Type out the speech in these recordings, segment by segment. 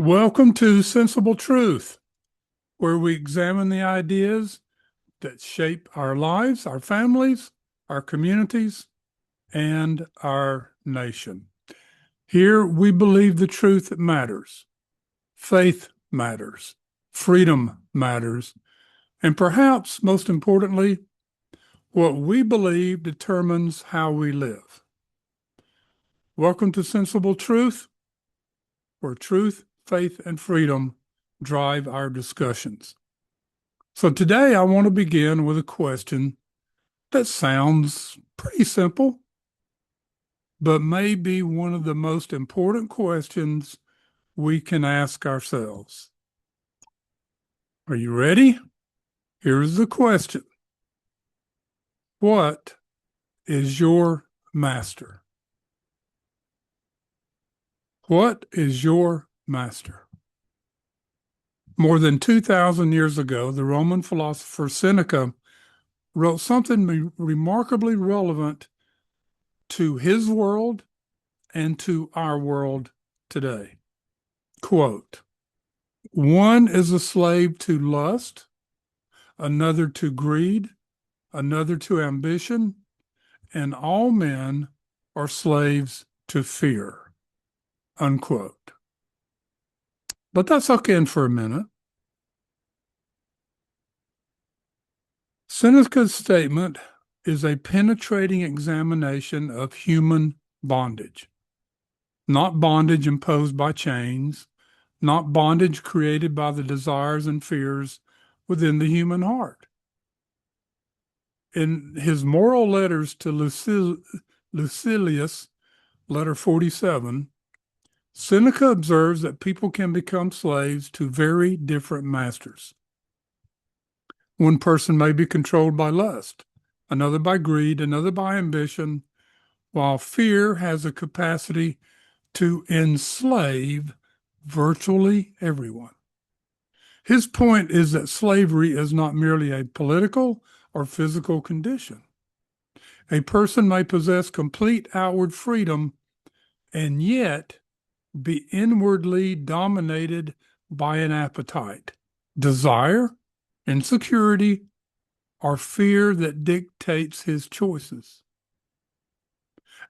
Welcome to Sensible Truth, where we examine the ideas that shape our lives, our families, our communities, and our nation. Here we believe the truth that matters. Faith matters. Freedom matters. And perhaps most importantly, what we believe determines how we live. Welcome to Sensible Truth, where truth, faith, and freedom drive our discussions. So today I want to begin with a question that sounds pretty simple, but may be one of the most important questions we can ask ourselves. Are you ready? Here's the question. What is your master? What is your master? More than 2,000 years ago, the Roman philosopher Seneca wrote something remarkably relevant to his world and to our world today. Quote, "One is a slave to lust, another to greed, another to ambition, and all men are slaves to fear." Unquote. But that's okay for a minute. Seneca's statement is a penetrating examination of human bondage, not bondage imposed by chains, not bondage created by the desires and fears within the human heart. In his moral letters to Lucilius, letter 47, Seneca observes that people can become slaves to very different masters. One person may be controlled by lust, another by greed, another by ambition, while fear has a capacity to enslave virtually everyone. His point is that slavery is not merely a political or physical condition. A person may possess complete outward freedom and yet be inwardly dominated by an appetite, desire, insecurity, or fear that dictates his choices.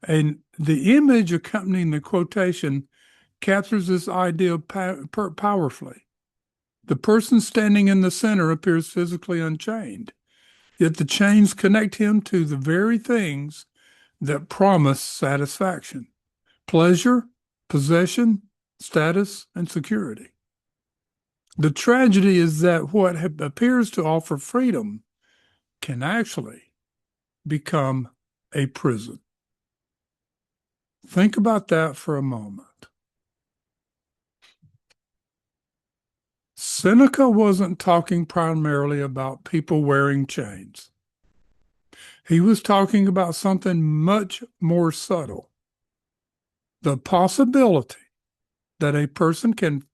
And the image accompanying the quotation captures this idea powerfully. The person standing in the center appears physically unchained, yet the chains connect him to the very things that promise satisfaction, pleasure, possession, status, and security. The tragedy is that what appears to offer freedom can actually become a prison. Think about that for a moment. Seneca wasn't talking primarily about people wearing chains. He was talking about something much more subtle. The possibility that a person can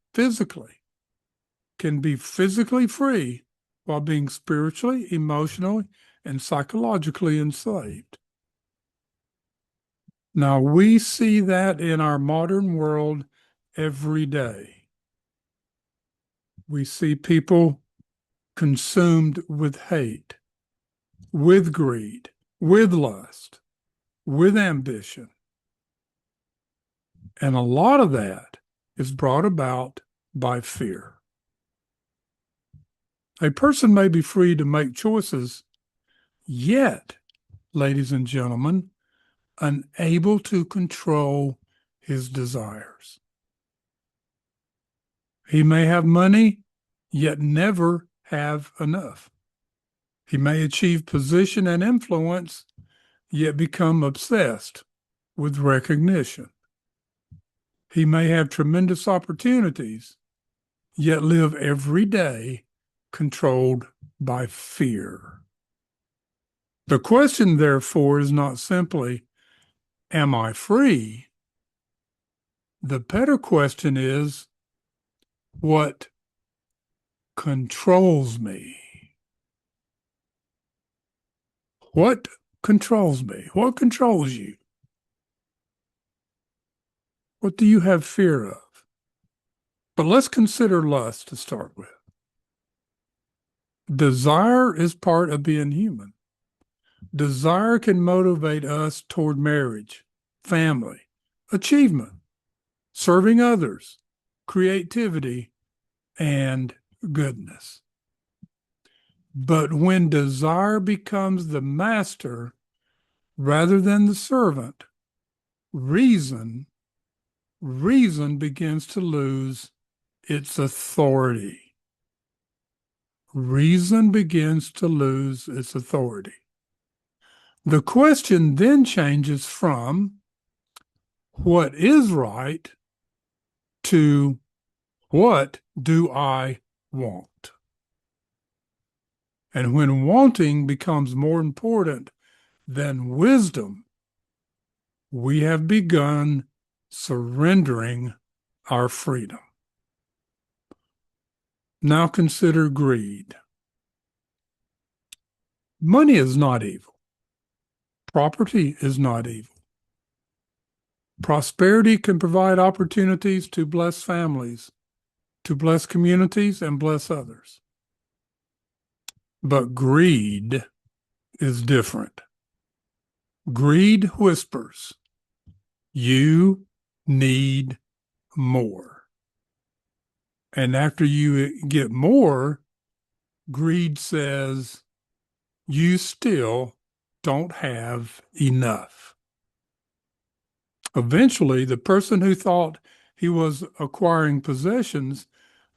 be physically free while being spiritually, emotionally, and psychologically enslaved. Now, we see that in our modern world every day. We see people consumed with hate, with greed, with lust, with ambition. And a lot of that is brought about by fear. A person may be free to make choices, yet, ladies and gentlemen, unable to control his desires. He may have money, yet never have enough. He may achieve position and influence, yet become obsessed with recognition. He may have tremendous opportunities, yet live every day controlled by fear. The question, therefore, is not simply, am I free? The better question is, what controls me? What controls me? What controls you? What do you have fear of? But let's consider lust to start with. Desire is part of being human. Desire can motivate us toward marriage, family, achievement, serving others, creativity, and goodness. But when desire becomes the master rather than the servant, reason begins to lose its authority. Reason begins to lose its authority. The question then changes from what is right to what do I want? And when wanting becomes more important than wisdom, we have begun surrendering our freedom. Now consider greed. Money is not evil. Property is not evil. Prosperity can provide opportunities to bless families, to bless communities, and bless others. But greed is different. Greed whispers, you need more. And after you get more, greed says, you still don't have enough. Eventually, the person who thought he was acquiring possessions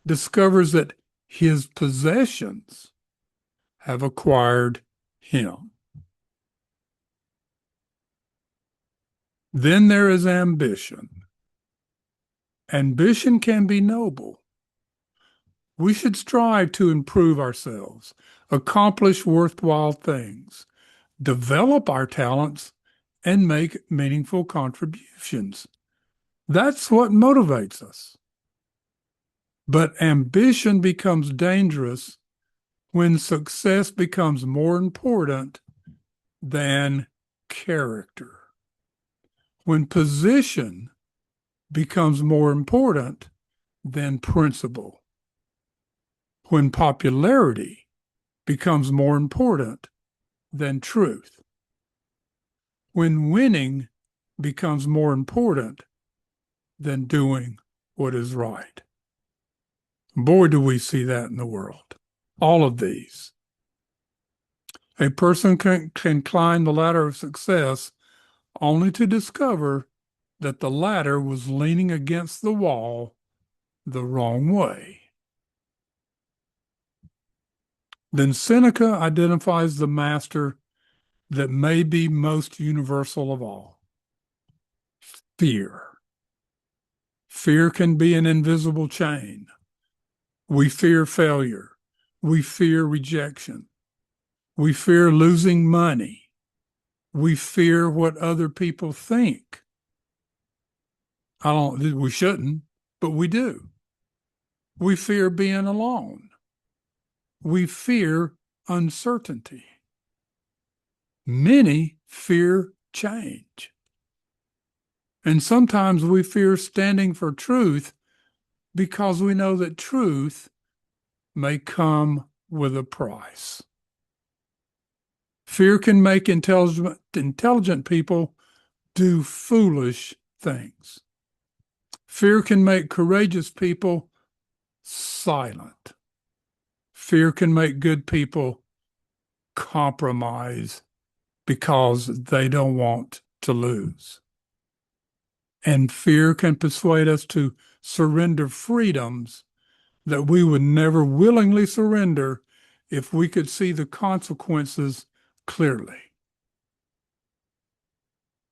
discovers that his possessions have acquired him. Then there is ambition. Ambition can be noble. We should strive to improve ourselves, accomplish worthwhile things, develop our talents, and make meaningful contributions. That's what motivates us. But ambition becomes dangerous when success becomes more important than character. When position becomes more important than principle. When popularity becomes more important than truth. When winning becomes more important than doing what is right. Boy, do we see that in the world. All of these. A person can climb the ladder of success only to discover that the ladder was leaning against the wall the wrong way. Then Seneca identifies the master that may be most universal of all. Fear. Fear can be an invisible chain. We fear failure. We fear rejection. We fear losing money. We fear what other people think. We shouldn't, but we do. We fear being alone. We fear uncertainty. Many fear change. And sometimes we fear standing for truth because we know that truth may come with a price. Fear can make intelligent people do foolish things. Fear can make courageous people silent. Fear can make good people compromise because they don't want to lose. And fear can persuade us to surrender freedoms that we would never willingly surrender if we could see the consequences clearly.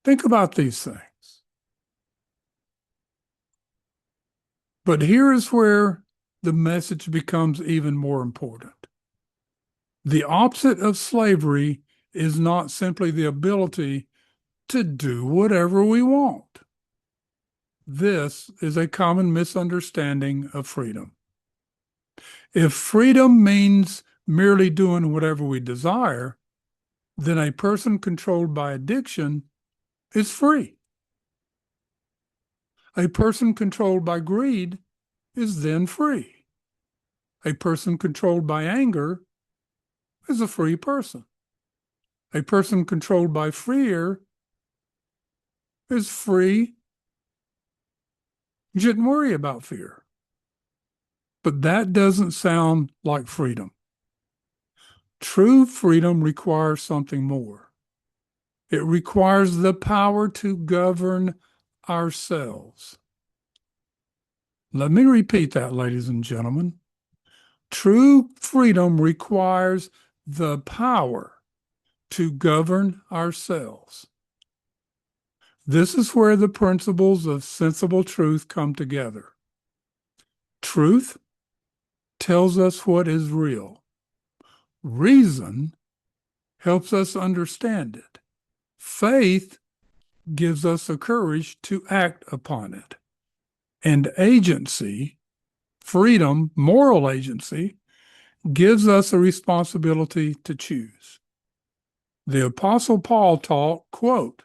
Think about these things. But here is where the message becomes even more important. The opposite of slavery is not simply the ability to do whatever we want. This is a common misunderstanding of freedom. If freedom means merely doing whatever we desire, then a person controlled by addiction is free. A person controlled by greed is then free. A person controlled by anger is a free person. A person controlled by fear is free. You shouldn't worry about fear. But that doesn't sound like freedom. True freedom requires something more. It requires the power to govern ourselves. Let me repeat that, ladies and gentlemen. True freedom requires the power to govern ourselves. This is where the principles of sensible truth come together. Truth tells us what is real. Reason helps us understand it. Faith gives us the courage to act upon it. And agency, freedom, moral agency, gives us a responsibility to choose. The Apostle Paul taught, quote,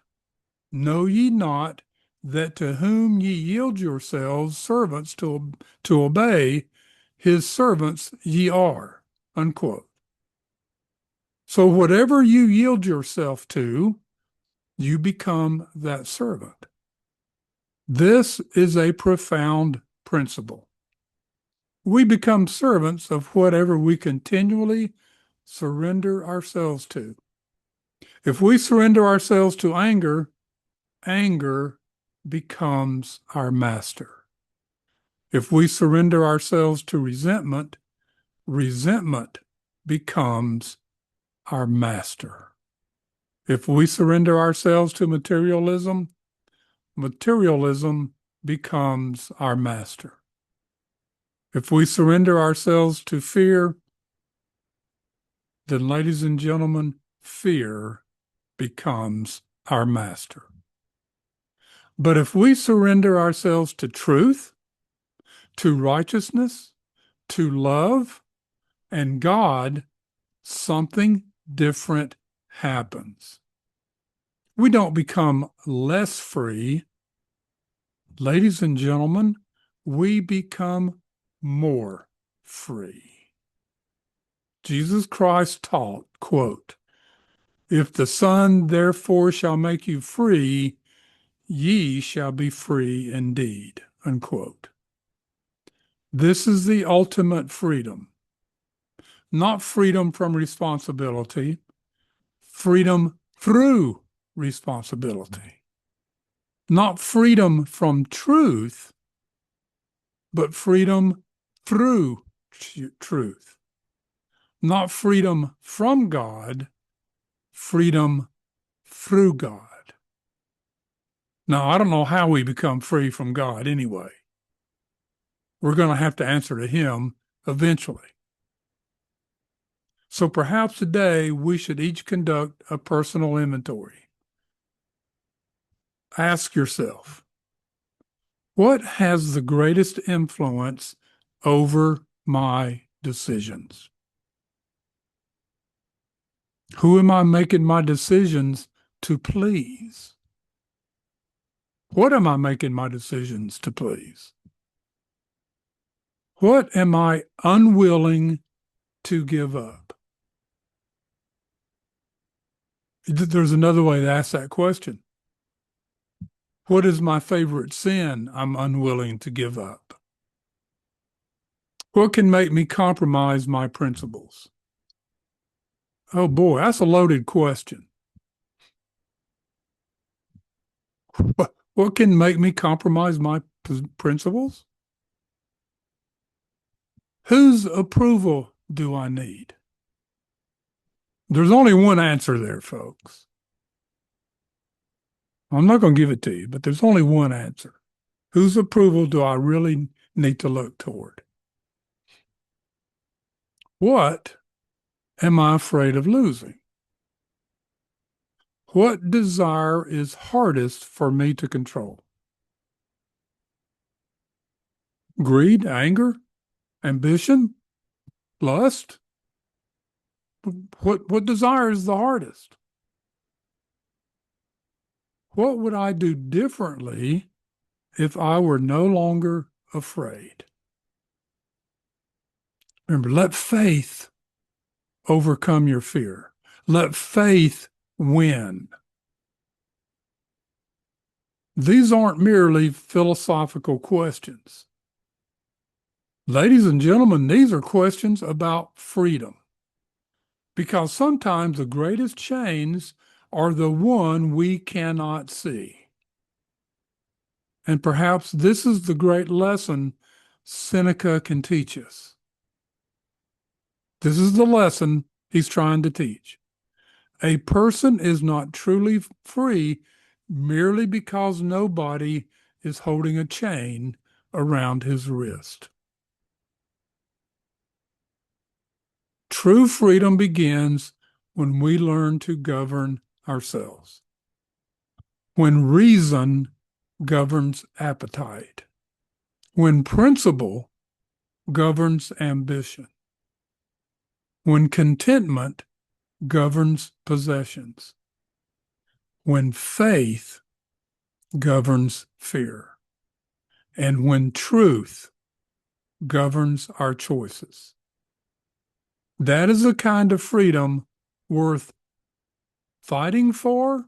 "Know ye not that to whom ye yield yourselves servants to obey, his servants ye are," unquote. So whatever you yield yourself to, you become that servant. This is a profound principle. We become servants of whatever we continually surrender ourselves to. If we surrender ourselves to anger, anger becomes our master. If we surrender ourselves to resentment, resentment becomes our master. If we surrender ourselves to materialism, materialism becomes our master. If we surrender ourselves to fear, then, ladies and gentlemen, fear becomes our master. But if we surrender ourselves to truth, to righteousness, to love, and God, something different happens. We don't become less free. Ladies and gentlemen, we become more free. Jesus Christ taught, quote, "If the Son therefore shall make you free, ye shall be free indeed," unquote. This is the ultimate freedom. Not freedom from responsibility, freedom through responsibility. Not freedom from truth, but freedom through truth. Not freedom from God, freedom through God. Now, I don't know how we become free from God anyway. We're going to have to answer to Him eventually. So perhaps today we should each conduct a personal inventory. Ask yourself, what has the greatest influence over my decisions? Who am I making my decisions to please? What am I making my decisions to please? What am I unwilling to give up? There's another way to ask that question. What is my favorite sin I'm unwilling to give up? What can make me compromise my principles? Oh boy, that's a loaded question. What can make me compromise my principles? Whose approval do I need? There's only one answer there, folks. I'm not going to give it to you, but there's only one answer. Whose approval do I really need to look toward? What am I afraid of losing? What desire is hardest for me to control? Greed, anger, ambition, lust? What desire is the hardest? What would I do differently if I were no longer afraid? Remember, let faith overcome your fear. Let faith win. These aren't merely philosophical questions. Ladies and gentlemen, these are questions about freedom. Because sometimes the greatest chains are the one we cannot see. And perhaps this is the great lesson Seneca can teach us. This is the lesson he's trying to teach. A person is not truly free merely because nobody is holding a chain around his wrist. True freedom begins when we learn to govern ourselves, when reason governs appetite, when principle governs ambition, when contentment governs possessions, when faith governs fear, and when truth governs our choices. That is the kind of freedom worth fighting for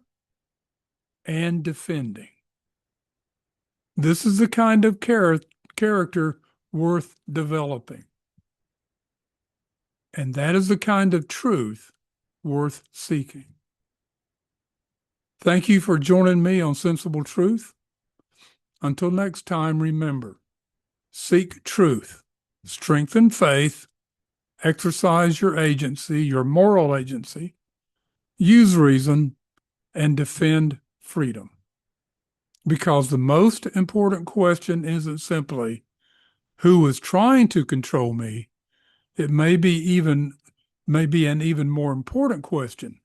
and defending. This is the kind of character worth developing. And that is the kind of truth worth seeking. Thank you for joining me on Sensible Truth. Until next time, remember, seek truth, strengthen faith, exercise your agency, your moral agency, use reason, and defend freedom. Because the most important question isn't simply, who is trying to control me? It may be an even more important question.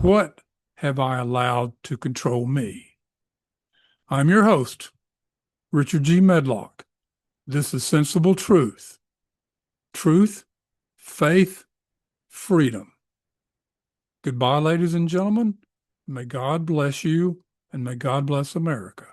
What have I allowed to control me? I'm your host, Richard G. Medlock. This is Sensible Truth. Truth, faith, freedom. Goodbye, ladies and gentlemen. May God bless you, and may God bless America.